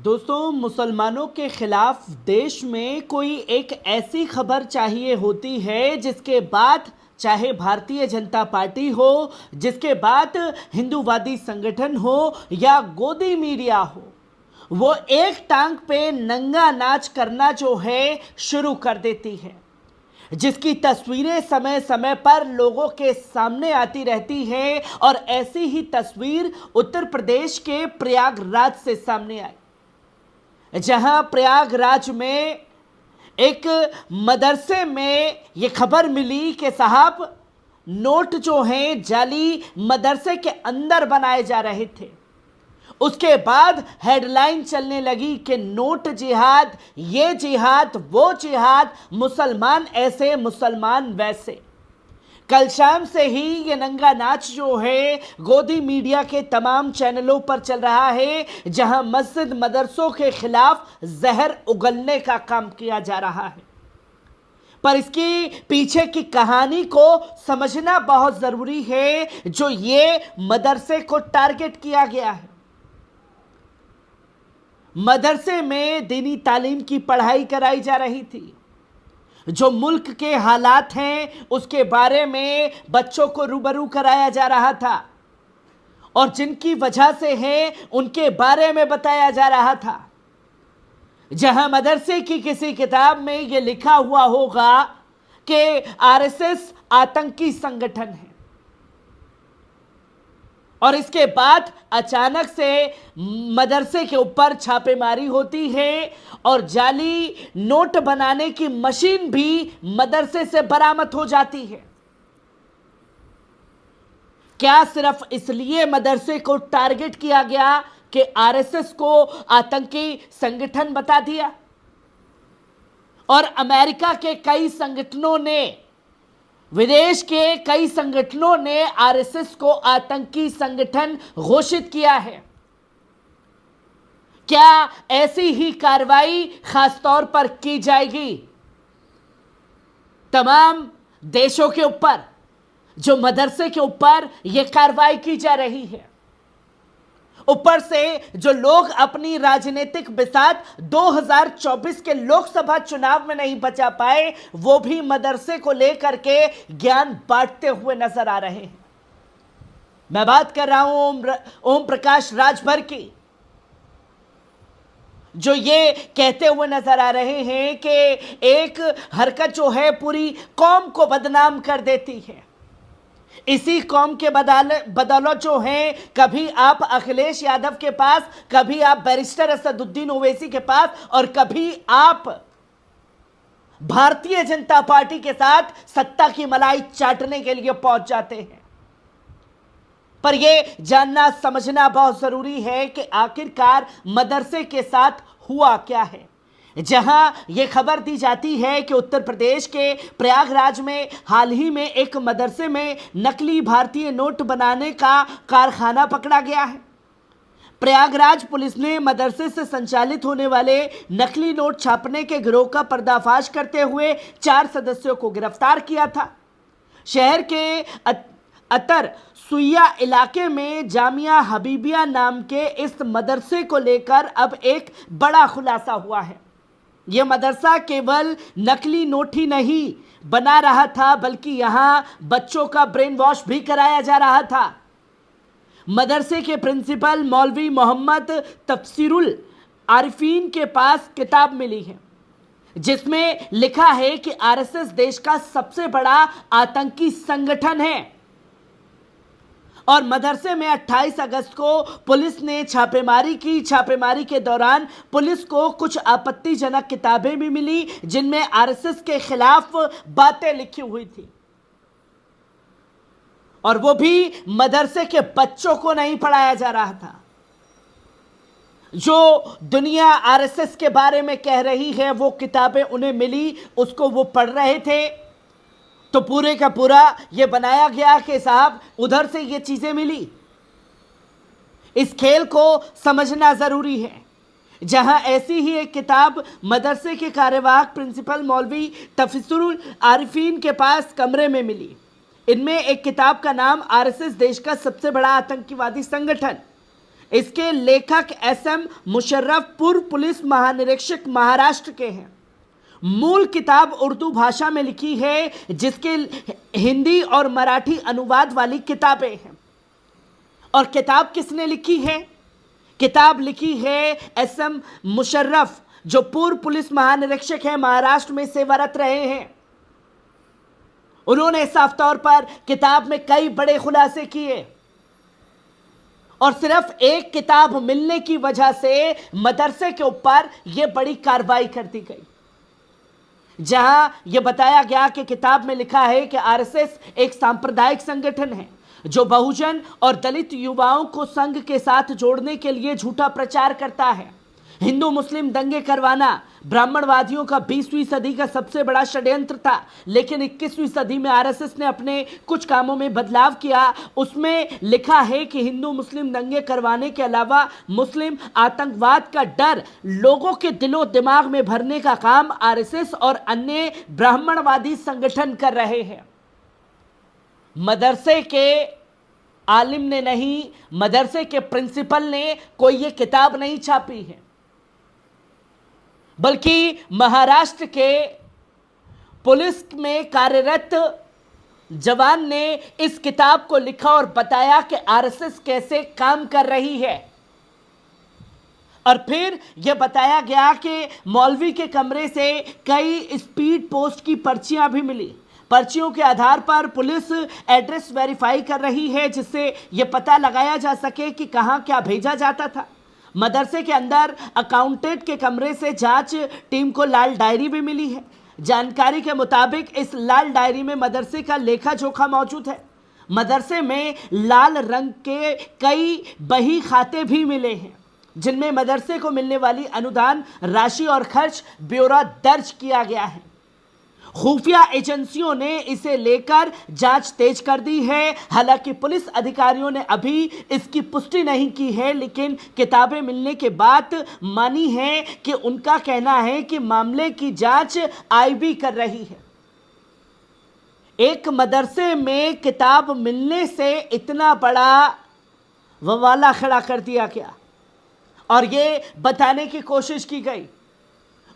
दोस्तों, मुसलमानों के खिलाफ देश में कोई एक ऐसी खबर चाहिए होती है जिसके बाद चाहे भारतीय जनता पार्टी हो, जिसके बाद हिंदूवादी संगठन हो या गोदी मीडिया हो, वो एक टांग पे नंगा नाच करना जो है शुरू कर देती है, जिसकी तस्वीरें समय समय पर लोगों के सामने आती रहती हैं। और ऐसी ही तस्वीर उत्तर प्रदेश के प्रयागराज से सामने आई, जहां प्रयागराज में एक मदरसे में यह खबर मिली कि साहब, नोट जो हैं जाली मदरसे के अंदर बनाए जा रहे थे। उसके बाद हेडलाइन चलने लगी कि नोट जिहाद, ये जिहाद, वो जिहाद, मुसलमान ऐसे मुसलमान वैसे। कल शाम से ही ये नंगा नाच जो है गोदी मीडिया के तमाम चैनलों पर चल रहा है, जहां मस्जिद मदरसों के खिलाफ जहर उगलने का काम किया जा रहा है। पर इसकी पीछे की कहानी को समझना बहुत जरूरी है। जो ये मदरसे को टारगेट किया गया है, मदरसे में दीनी तालीम की पढ़ाई कराई जा रही थी। जो मुल्क के हालात हैं उसके बारे में बच्चों को रूबरू कराया जा रहा था, और जिनकी वजह से है उनके बारे में बताया जा रहा था। जहां मदरसे की किसी किताब में यह लिखा हुआ होगा कि आरएसएस आतंकी संगठन है, और इसके बाद अचानक से मदरसे के ऊपर छापेमारी होती है और जाली नोट बनाने की मशीन भी मदरसे से बरामद हो जाती है। क्या सिर्फ इसलिए मदरसे को टारगेट किया गया कि आरएसएस को आतंकी संगठन बता दिया? और अमेरिका के कई संगठनों ने, विदेश के कई संगठनों ने आरएसएस को आतंकी संगठन घोषित किया है। क्या ऐसी ही कार्रवाई खासतौर पर की जाएगी तमाम देशों के ऊपर जो मदरसे के ऊपर यह कार्रवाई की जा रही है? ऊपर से जो लोग अपनी राजनीतिक बिसात 2024 के लोकसभा चुनाव में नहीं बचा पाए, वो भी मदरसे को लेकर के ज्ञान बांटते हुए नजर आ रहे हैं। मैं बात कर रहा हूं ओम प्रकाश राजभर की, जो ये कहते हुए नजर आ रहे हैं कि एक हरकत जो है पूरी कौम को बदनाम कर देती है। इसी कौम के बदौलत जो है, कभी आप अखिलेश यादव के पास, कभी आप बैरिस्टर असदुद्दीन ओवैसी के पास, और कभी आप भारतीय जनता पार्टी के साथ सत्ता की मलाई चाटने के लिए पहुंच जाते हैं। पर यह जानना समझना बहुत जरूरी है कि आखिरकार मदरसे के साथ हुआ क्या है। जहां यह खबर दी जाती है कि उत्तर प्रदेश के प्रयागराज में हाल ही में एक मदरसे में नकली भारतीय नोट बनाने का कारखाना पकड़ा गया है। प्रयागराज पुलिस ने मदरसे से संचालित होने वाले नकली नोट छापने के गिरोह का पर्दाफाश करते हुए 4 सदस्यों को गिरफ्तार किया था। शहर के अतर सुइया इलाके में जामिया हबीबिया नाम के इस मदरसे को लेकर अब एक बड़ा खुलासा हुआ है। यह मदरसा केवल नकली नोट ही नहीं बना रहा था, बल्कि यहां बच्चों का ब्रेन वॉश भी कराया जा रहा था। मदरसे के प्रिंसिपल मौलवी मोहम्मद तफसीरुल आरिफीन के पास किताब मिली है, जिसमें लिखा है कि आरएसएस देश का सबसे बड़ा आतंकी संगठन है। और मदरसे में 28 अगस्त को पुलिस ने छापेमारी की। छापेमारी के दौरान पुलिस को कुछ आपत्तिजनक किताबें भी मिली, जिनमें आरएसएस के खिलाफ बातें लिखी हुई थी, और वो भी मदरसे के बच्चों को नहीं पढ़ाया जा रहा था। जो दुनिया आरएसएस के बारे में कह रही है वो किताबें उन्हें मिली, उसको वो पढ़ रहे थे। तो पूरे का पूरा ये बनाया गया कि साहब उधर से ये चीजें मिली। इस खेल को समझना जरूरी है। जहां ऐसी ही एक किताब मदरसे के कार्यवाहक प्रिंसिपल मौलवी तफसीरुल आरिफीन के पास कमरे में मिली। इनमें एक किताब का नाम आरएसएस देश का सबसे बड़ा आतंकवादी संगठन, इसके लेखक एसएम मुशर्रफ पूर्व पुलिस महानिरीक्षक महाराष्ट्र के हैं। मूल किताब उर्दू भाषा में लिखी है, जिसके हिंदी और मराठी अनुवाद वाली किताबें हैं। और किताब किसने लिखी है? किताब लिखी है एसएम मुशर्रफ, जो पूर्व पुलिस महानिरीक्षक है, महाराष्ट्र में सेवारत रहे हैं। उन्होंने साफ तौर पर किताब में कई बड़े खुलासे किए और सिर्फ एक किताब मिलने की वजह से मदरसे के ऊपर यह बड़ी कार्रवाई कर दी गई, जहां यह बताया गया कि किताब में लिखा है कि आरएसएस एक सांप्रदायिक संगठन है जो बहुजन और दलित युवाओं को संघ के साथ जोड़ने के लिए झूठा प्रचार करता है। हिंदू मुस्लिम दंगे करवाना ब्राह्मणवादियों का 20वीं सदी का सबसे बड़ा षड्यंत्र था, लेकिन 21वीं सदी में आरएसएस ने अपने कुछ कामों में बदलाव किया। उसमें लिखा है कि हिंदू मुस्लिम दंगे करवाने के अलावा मुस्लिम आतंकवाद का डर लोगों के दिलो दिमाग में भरने का काम आरएसएस और अन्य ब्राह्मणवादी संगठन कर रहे हैं। मदरसे के आलिम ने नहीं, मदरसे के प्रिंसिपल ने कोई ये किताब नहीं छापी है, बल्कि महाराष्ट्र के पुलिस में कार्यरत जवान ने इस किताब को लिखा और बताया कि आरएसएस कैसे काम कर रही है। और फिर यह बताया गया कि मौलवी के कमरे से कई स्पीड पोस्ट की पर्चियां भी मिली। पर्चियों के आधार पर पुलिस एड्रेस वेरीफाई कर रही है, जिससे यह पता लगाया जा सके कि कहां क्या भेजा जाता था। मदरसे के अंदर अकाउंटेंट के कमरे से जांच टीम को लाल डायरी भी मिली है। जानकारी के मुताबिक इस लाल डायरी में मदरसे का लेखा जोखा मौजूद है। मदरसे में लाल रंग के कई बही खाते भी मिले हैं, जिनमें मदरसे को मिलने वाली अनुदान राशि और खर्च ब्यौरा दर्ज किया गया है। खुफिया एजेंसियों ने इसे लेकर जांच तेज कर दी है। हालांकि पुलिस अधिकारियों ने अभी इसकी पुष्टि नहीं की है, लेकिन किताबें मिलने के बाद मानी है कि उनका कहना है कि मामले की जांच आईबी कर रही है। एक मदरसे में किताब मिलने से इतना बड़ा बवाला खड़ा कर दिया गया और ये बताने की कोशिश की गई।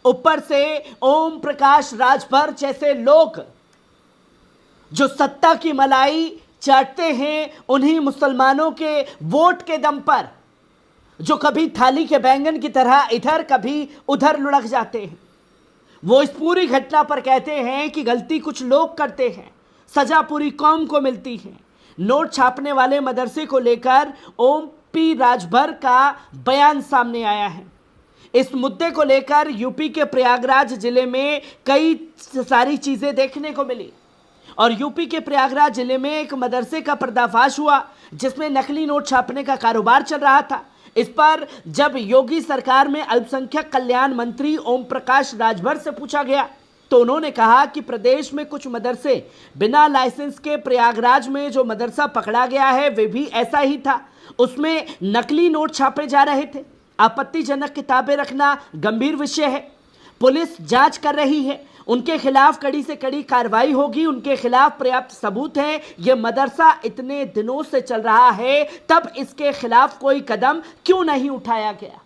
ऊपर से ओम प्रकाश राजभर जैसे लोग जो सत्ता की मलाई चाटते हैं, उन्हीं मुसलमानों के वोट के दम पर, जो कभी थाली के बैंगन की तरह इधर कभी उधर लुढ़क जाते हैं, वो इस पूरी घटना पर कहते हैं कि गलती कुछ लोग करते हैं, सजा पूरी कौम को मिलती है। नोट छापने वाले मदरसे को लेकर ओम पी राजभर का बयान सामने आया है। इस मुद्दे को लेकर यूपी के प्रयागराज जिले में कई सारी चीजें देखने को मिली और यूपी के प्रयागराज जिले में एक मदरसे का पर्दाफाश हुआ, जिसमें नकली नोट छापने का कारोबार चल रहा था। इस पर जब योगी सरकार में अल्पसंख्यक कल्याण मंत्री ओम प्रकाश राजभर से पूछा गया, तो उन्होंने कहा कि प्रदेश में कुछ मदरसे बिना लाइसेंस के, प्रयागराज में जो मदरसा पकड़ा गया है वे भी ऐसा ही था, उसमें नकली नोट छापे जा रहे थे। आपत्तिजनक किताबें रखना गंभीर विषय है। पुलिस जांच कर रही है, उनके खिलाफ कड़ी से कड़ी कार्रवाई होगी। उनके खिलाफ पर्याप्त सबूत है। यह मदरसा इतने दिनों से चल रहा है, तब इसके खिलाफ कोई कदम क्यों नहीं उठाया गया?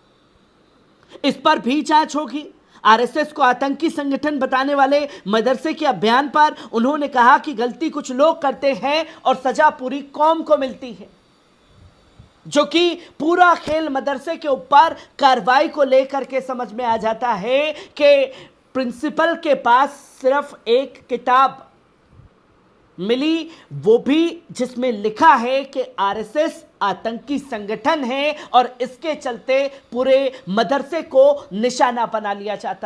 इस पर भी जांच होगी। आरएसएस को आतंकी संगठन बताने वाले मदरसे के अभियान पर उन्होंने कहा कि गलती कुछ लोग करते हैं और सजा पूरी कौम को मिलती है, जो कि पूरा खेल मदरसे के ऊपर कार्रवाई को लेकर के समझ में आ जाता है कि प्रिंसिपल के पास सिर्फ एक किताब मिली, वो भी जिसमें लिखा है कि आरएसएस आतंकी संगठन है और इसके चलते पूरे मदरसे को निशाना बना लिया जाता है।